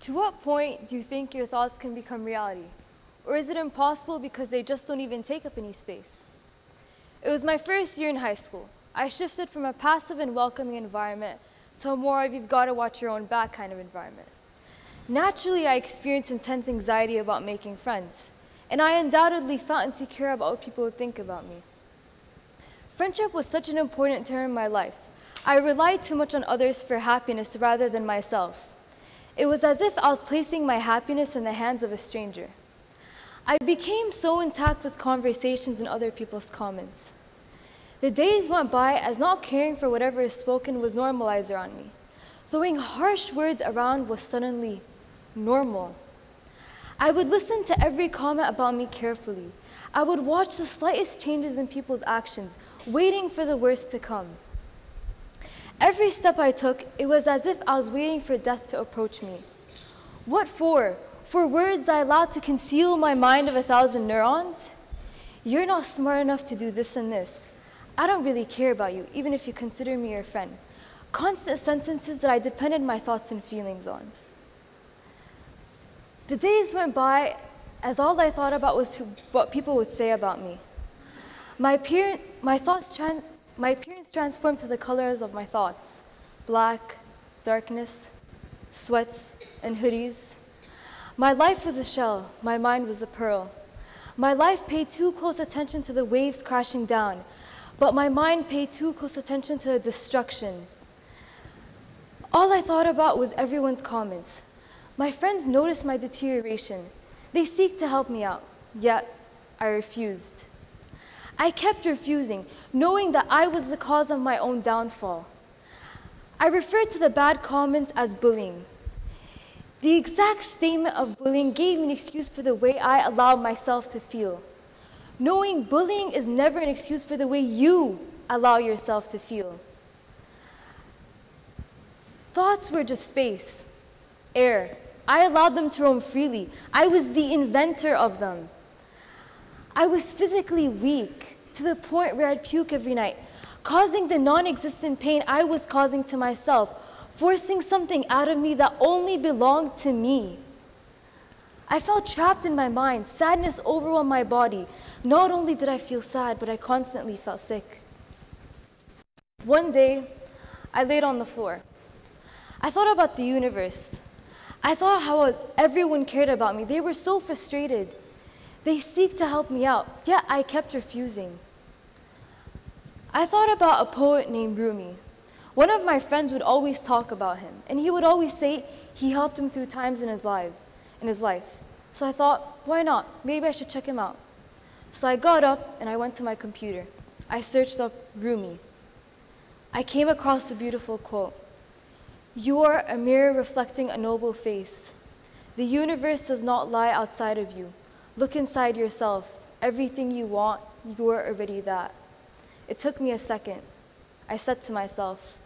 To what point do you think your thoughts can become reality? Or is it impossible because they just don't even take up any space? It was my first year in high school. I shifted from a passive and welcoming environment to a more of you've got to watch your own back kind of environment. Naturally, I experienced intense anxiety about making friends, and I undoubtedly felt insecure about what people would think about me. Friendship was such an important term in my life. I relied too much on others for happiness rather than myself. It was as if I was placing my happiness in the hands of a stranger. I became so intact with conversations and other people's comments. The days went by as not caring for whatever is spoken was normalized around me. Throwing harsh words around was suddenly normal. I would listen to every comment about me carefully. I would watch the slightest changes in people's actions, waiting for the worst to come. Every step I took, it was as if I was waiting for death to approach me. What for? For words that I allowed to conceal my mind of 1,000 neurons? You're not smart enough to do this and this. I don't really care about you, even if you consider me your friend. Constant sentences that I depended my thoughts and feelings on. The days went by as all I thought about was what people would say about me. My appearance transformed to the colors of my thoughts: black, darkness, sweats, and hoodies. My life was a shell, my mind was a pearl. My life paid too close attention to the waves crashing down, but my mind paid too close attention to the destruction. All I thought about was everyone's comments. My friends noticed my deterioration. They seek to help me out, yet I refused. I kept refusing, knowing that I was the cause of my own downfall. I referred to the bad comments as bullying. The exact statement of bullying gave me an excuse for the way I allowed myself to feel. Knowing bullying is never an excuse for the way you allow yourself to feel. Thoughts were just space, air. I allowed them to roam freely. I was the inventor of them. I was physically weak to the point where I'd puke every night, causing the non-existent pain I was causing to myself, forcing something out of me that only belonged to me. I felt trapped in my mind. Sadness overwhelmed my body. Not only did I feel sad, but I constantly felt sick. One day, I laid on the floor. I thought about the universe. I thought how everyone cared about me. They were so frustrated. They seek to help me out, yet I kept refusing. I thought about a poet named Rumi. One of my friends would always talk about him, and he would always say he helped him through times in his life. So I thought, why not? Maybe I should check him out. So I got up and I went to my computer. I searched up Rumi. I came across a beautiful quote. You are a mirror reflecting a noble face. The universe does not lie outside of you. Look inside yourself. Everything you want, you are already that. It took me a second. I said to myself,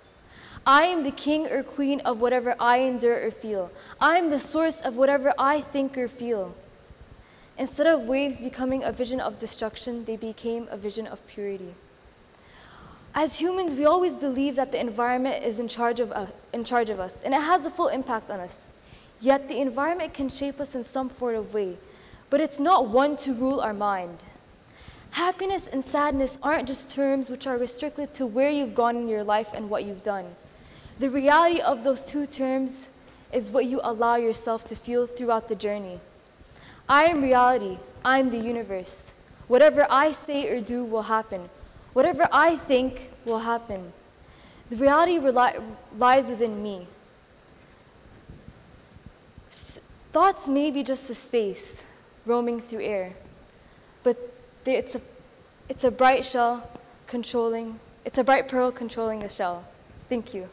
I am the king or queen of whatever I endure or feel. I am the source of whatever I think or feel. Instead of waves becoming a vision of destruction, they became a vision of purity. As humans, we always believe that the environment is in charge of us, and it has a full impact on us. Yet the environment can shape us in some sort of way, but it's not one to rule our mind. Happiness and sadness aren't just terms which are restricted to where you've gone in your life and what you've done. The reality of those two terms is what you allow yourself to feel throughout the journey. I am reality. I am the universe. Whatever I say or do will happen. Whatever I think will happen. The reality lies within me. Thoughts may be just a space roaming through air, but it's a bright pearl controlling the shell. Thank you.